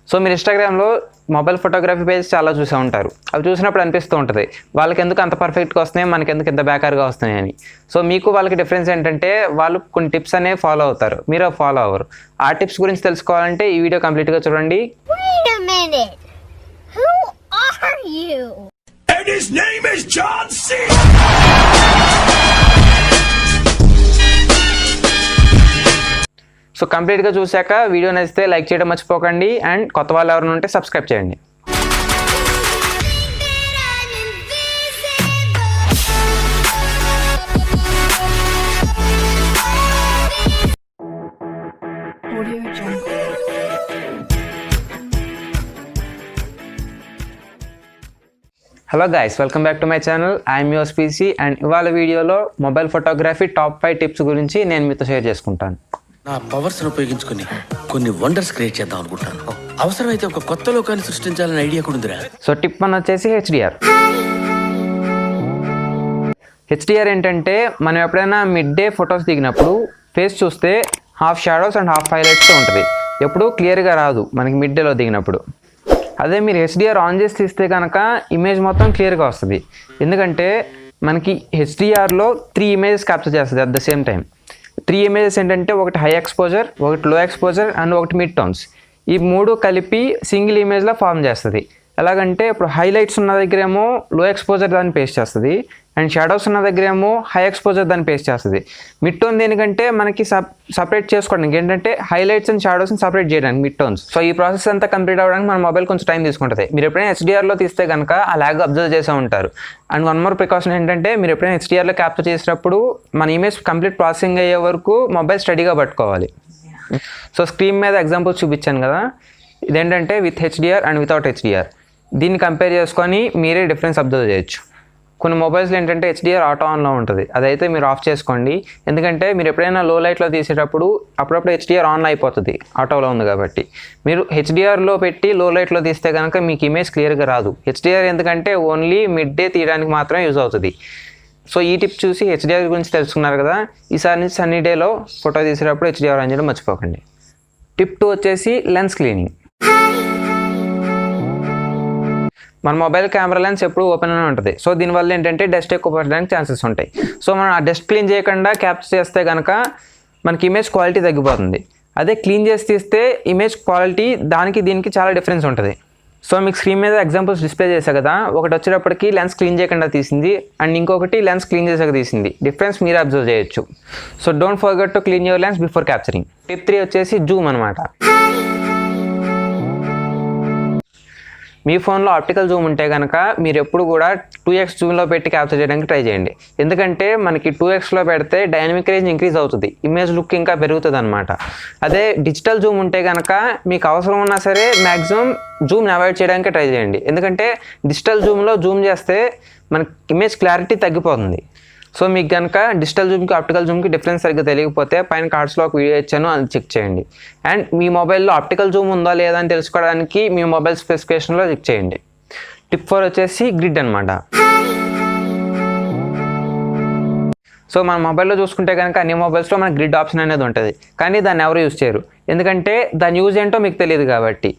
So మీరు ఇన్స్టాగ్రామ్లో mobile photography page చాలా చూసే ఉంటారు. అవి చూసినప్పుడు అనిపిస్తూ ఉంటుంది వాళ్ళకి ఎందుకు అంత పర్ఫెక్ట్గా వస్తున్నాయి, మనకి ఎందుకు ఇంత బేకార్గా వస్తున్నాయి అని. సో మీకు వాళ్ళకి డిఫరెన్స్ ఏంటంటే వాళ్ళు కొన్ని టిప్స్ అనేవి ఫాలో అవుతారు, మీరు ఫాలో అవ్వరు. ఆ టిప్స్ గురించి తెలుసుకోవాలంటే ఈ వీడియో కంప్లీట్గా చూడండి. సో కంప్లీట్గా చూశాక వీడియో నచ్చితే లైక్ చేయడం మర్చిపోకండి. అండ్ కొత్త వాళ్ళు ఎవరైనా ఉంటే సబ్స్క్రైబ్ చేయండి. Hello guys, welcome back to my channel. I'm your PC. And ఇవాళ వీడియోలో మొబైల్ ఫోటోగ్రఫీ టాప్ 5 టిప్స్ గురించి నేను మీతో షేర్ చేసుకుంటాను. నా పవర్స్ ఉపయోగించుకుని కొన్ని వండర్స్ క్రియేట్ చేద్దాం అనుకుంటాను. అవసరమైతే ఒక కొత్త లోకాన్ని సృష్టించాలని ఐడియా కూడా ఉందిరా. సో టిప్ 1 వచ్చేసి హెచ్డిఆర్. హెచ్డిఆర్ ఏంటంటే మనం ఎప్పుడైనా మిడ్ డే ఫొటోస్ దిగినప్పుడు ఫేస్ చూస్తే హాఫ్ షాడోస్ అండ్ హాఫ్ హైలైట్స్తో ఉంటుంది. ఎప్పుడు క్లియర్గా రాదు మనకి మిడ్ డేలో దిగినప్పుడు. అదే మీరు హెచ్డిఆర్ ఆన్ చేసి తీస్తే కనుక ఇమేజ్ మొత్తం క్లియర్గా వస్తుంది. ఎందుకంటే మనకి హెచ్డిఆర్లో 3 ఇమేజెస్ క్యాప్చర్ చేస్తుంది at the same time. 3 images ఏంటంటే ఒకటి హై ఎక్స్పోజర్, ఒకటి లో ఎక్స్పోజర్ అండ్ ఒకటి మిడ్ టోన్స్. ఈ 3 కలిపి సింగిల్ ఇమేజ్లో ఫామ్ చేస్తుంది. ఎలాగంటే ఇప్పుడు హైలైట్స్ ఉన్న దగ్గర ఏమో లో ఎక్స్పోజర్ దాన్ని పేస్ట్ చేస్తుంది, అండ్ షాడోస్ ఉన్న దగ్గర ఏమో హై ఎక్స్పోజర్ దాన్ని పేస్ట్ చేస్తుంది. మిడ్ టోన్ దేనికంటే మనకి సపరేట్ చేసుకోవడానికి, ఏంటంటే హైలైట్స్ అండ్ షాడోస్ని సపరేట్ చేయడానికి మిడ్ టోన్స్. సో ఈ ప్రాసెస్ అంతా కంప్లీట్ అవ్వడానికి మన మొబైల్ కొంచెం టైం తీసుకుంటుంది. మీరు ఎప్పుడైనా హెచ్డిఆర్లో తీస్తే కనుక ఆ ల్యాగ్ అబ్జర్వ్ చేసే ఉంటారు. అండ్ వన్ మోర్ ప్రికాషన్ ఏంటంటే మీరు ఎప్పుడైనా హెచ్డిఆర్లో క్యాప్చర్ చేసేటప్పుడు మన ఇమేజ్ కంప్లీట్ ప్రాసెసింగ్ అయ్యే వరకు మొబైల్ స్టడీగా పట్టుకోవాలి. సో స్క్రీన్ మీద ఎగ్జాంపుల్స్ చూపించాను కదా, ఇదేంటంటే with HDR and without HDR. దీన్ని కంపేర్ చేసుకొని మీరే డిఫరెన్స్ అబ్జర్వ్ చేయొచ్చు. కొన్ని మొబైల్స్లో ఏంటంటే హెచ్డిఆర్ ఆటో ఆన్లో ఉంటుంది, అదైతే మీరు ఆఫ్ చేసుకోండి. ఎందుకంటే మీరు ఎప్పుడైనా లో లైట్లో తీసేటప్పుడు అప్పుడప్పుడు హెచ్డిఆర్ ఆన్లో అయిపోతుంది, ఆటోలో ఉంది కాబట్టి. మీరు హెచ్డిఆర్లో పెట్టి లో లైట్లో తీస్తే కనుక మీకు ఇమేజ్ క్లియర్గా రాదు. హెచ్డిఆర్ ఎందుకంటే ఓన్లీ మిడ్ డే తీయడానికి మాత్రమే యూజ్ అవుతుంది. సో ఈ టిప్ చూసి హెచ్డిఆర్ గురించి తెలుసుకున్నారు కదా, ఈసారి నుంచి సన్నీ డేలో ఫోటో తీసేటప్పుడు హెచ్డిఆర్ ఆన్ చేయడం మర్చిపోకండి. టిప్ 2 వచ్చేసి లెన్స్ క్లీనింగ్. మన మొబైల్ కెమెరా లెన్స్ ఎప్పుడు ఓపెన్ అనే ఉంటుంది. సో దీనివల్ల ఏంటంటే డస్ట్ ఎక్కువ పడడానికి ఛాన్సెస్ ఉంటాయి. సో మనం ఆ డస్ట్ క్లీన్ చేయకుండా క్యాప్చర్ చేస్తే కనుక మనకి ఇమేజ్ క్వాలిటీ తగ్గిపోతుంది. అదే క్లీన్ చేసి తీస్తే ఇమేజ్ క్వాలిటీ దానికి దీనికి చాలా డిఫరెన్స్ ఉంటుంది. సో మీకు స్క్రీన్ మీద ఎగ్జాంపుల్స్ డిస్ప్లే చేశా కదా, ఒకటి వచ్చేటప్పటికి లెన్స్ క్లీన్ చేయకుండా తీసింది అండ్ ఇంకొకటి లెన్స్ క్లీన్ చేసాక తీసింది. డిఫరెన్స్ మీరు అబ్జర్వ్ చేయొచ్చు. So don't forget to clean your lens before capturing. Tip 3 వచ్చేసి జూమ్ అనమాట. మీ ఫోన్లో ఆప్టికల్ జూమ్ ఉంటే కనుక మీరు ఎప్పుడు కూడా 2x జూమ్లో పెట్టి క్యాప్చర్ చేయడానికి ట్రై చేయండి. ఎందుకంటే మనకి 2xలో పెడితే డైనమిక్ రేంజ్ ఇంక్రీజ్ అవుతుంది, ఇమేజ్ లుక్ ఇంకా పెరుగుతుంది అనమాట. అదే డిజిటల్ జూమ్ ఉంటే కనుక మీకు అవసరం ఉన్నా సరే మ్యాక్సిమం జూమ్ని అవాయిడ్ చేయడానికి ట్రై చేయండి. ఎందుకంటే డిజిటల్ జూమ్లో జూమ్ చేస్తే మనకి ఇమేజ్ క్లారిటీ తగ్గిపోతుంది. సో మీకు కనుక డిజిటల్ జూమ్కి ఆప్టికల్ జూమ్కి డిఫరెన్స్ సరిగ్గా తెలియకపోతే పైన కార్డ్స్లో ఒక వీడియో ఇచ్చాను, అది చెక్ చేయండి. అండ్ మీ మొబైల్లో ఆప్టికల్ జూమ్ ఉందా లేదా అని తెలుసుకోవడానికి మీ మొబైల్ స్పెసిఫికేషన్లో చెక్ చేయండి. టిప్ 4 వచ్చేసి గ్రిడ్ అనమాట. సో మన మొబైల్లో చూసుకుంటే కనుక అన్ని మొబైల్స్లో మనకి గ్రిడ్ ఆప్షన్ అనేది ఉంటుంది, కానీ దాన్ని ఎవరు యూజ్ చేయరు. ఎందుకంటే దాని యూజ్ ఏంటో మీకు తెలియదు కాబట్టి.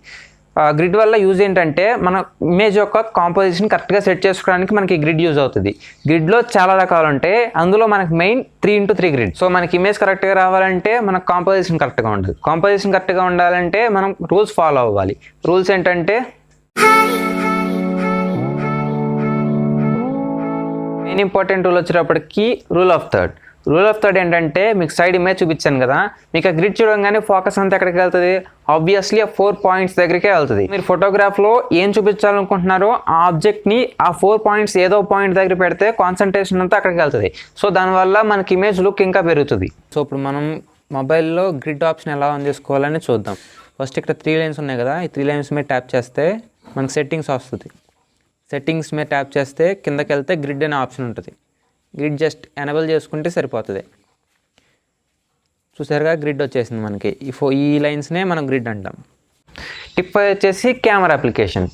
గ్రిడ్ వల్ల యూజ్ ఏంటంటే మన ఇమేజ్ యొక్క కాంపోజిషన్ కరెక్ట్గా సెట్ చేసుకోవడానికి మనకి గ్రిడ్ యూజ్ అవుతుంది. గ్రిడ్లో చాలా రకాలు ఉంటాయి, అందులో మనకి మెయిన్ 3x3 గ్రిడ్. సో మనకి ఇమేజ్ కరెక్ట్గా రావాలంటే మనకు కాంపోజిషన్ కరెక్ట్గా ఉండాలి. కాంపోజిషన్ కరెక్ట్గా ఉండాలంటే మనం రూల్స్ ఫాలో అవ్వాలి. రూల్స్ ఏంటంటే మెయిన్ ఇంపార్టెంట్ రూల్ వచ్చేటప్పటికి rule of third. Rule of third ఏంటంటే మీకు సైడ్ ఇమేజ్ చూపించాను కదా, మీకు ఆ గ్రిడ్ చూడగానే ఫోకస్ అంతా ఎక్కడికి వెళ్తుంది, ఆబ్వియస్లీ ఆ 4 పాయింట్స్ దగ్గరికే వెళ్తుంది. మీరు ఫోటోగ్రాఫ్లో ఏం చూపించాలనుకుంటున్నారో ఆ ఆబ్జెక్ట్ని ఆ 4 పాయింట్స్ ఏదో పాయింట్ దగ్గర పెడితే కాన్సన్ట్రేషన్ అంతా అక్కడికి వెళ్తుంది. సో దానివల్ల మనకి ఇమేజ్ లుక్ ఇంకా పెరుగుతుంది. సో ఇప్పుడు మనం మొబైల్లో గ్రిడ్ ఆప్షన్ ఎలా ఆన్ చేసుకోవాలని చూద్దాం. ఫస్ట్ ఇక్కడ 3 లైన్స్ ఉన్నాయి కదా, ఈ 3 లైన్స్ మీద ట్యాప్ చేస్తే మనకి సెట్టింగ్స్ వస్తుంది. సెట్టింగ్స్ మీద ట్యాప్ చేస్తే కిందకి వెళ్తే గ్రిడ్ అనే ఆప్షన్ ఉంటుంది. గ్రిడ్ జస్ట్ ఎనేబుల్ చేసుకుంటే సరిపోతుంది. చూసారుగా గ్రిడ్ వచ్చేసింది మనకి. ఈ లైన్స్నే మనం గ్రిడ్ అంటాం. టిప్ 5 వచ్చేసి కెమెరా అప్లికేషన్.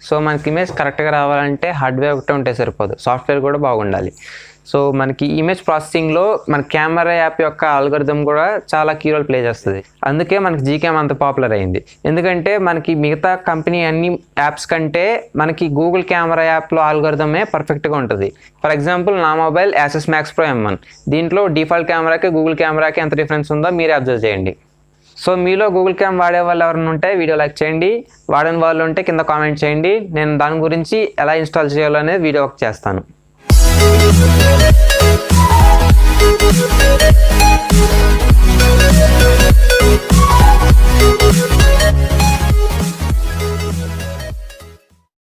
సో మనకి ఇమేజ్ కరెక్ట్గా రావాలంటే హార్డ్వేర్ ఒకటే ఉంటే సరిపోదు, సాఫ్ట్వేర్ కూడా బాగుండాలి. సో మనకి ఇమేజ్ ప్రాసెసింగ్లో మన కెమెరా యాప్ యొక్క ఆల్గోరిథం కూడా చాలా కీ రోల్ ప్లే చేస్తుంది. అందుకే మనకి జీకేమ్ అంత పాపులర్ అయింది. ఎందుకంటే మనకి మిగతా కంపెనీ అన్ని యాప్స్ కంటే మనకి గూగుల్ కెమెరా యాప్లో ఆల్గోరిథమే పర్ఫెక్ట్గా ఉంటుంది. ఫర్ ఎగ్జాంపుల్ నా మొబైల్ యాసెస్ మ్యాక్స్ ప్రో M1, దీంట్లో డిఫాల్ట్ కెమెరాకి గూగుల్ కెమెరాకి ఎంత డిఫరెన్స్ ఉందో మీరే అబ్జర్వ్ చేయండి. సో మీలో గూగుల్ క్యామ్ వాడే వాళ్ళు ఎవరైనా ఉంటే వీడియో లైక్ చేయండి, వాడని వాళ్ళు ఉంటే కింద కామెంట్ చేయండి. నేను దాని గురించి ఎలా ఇన్స్టాల్ చేయాలో అనేది వీడియో చేస్తాను.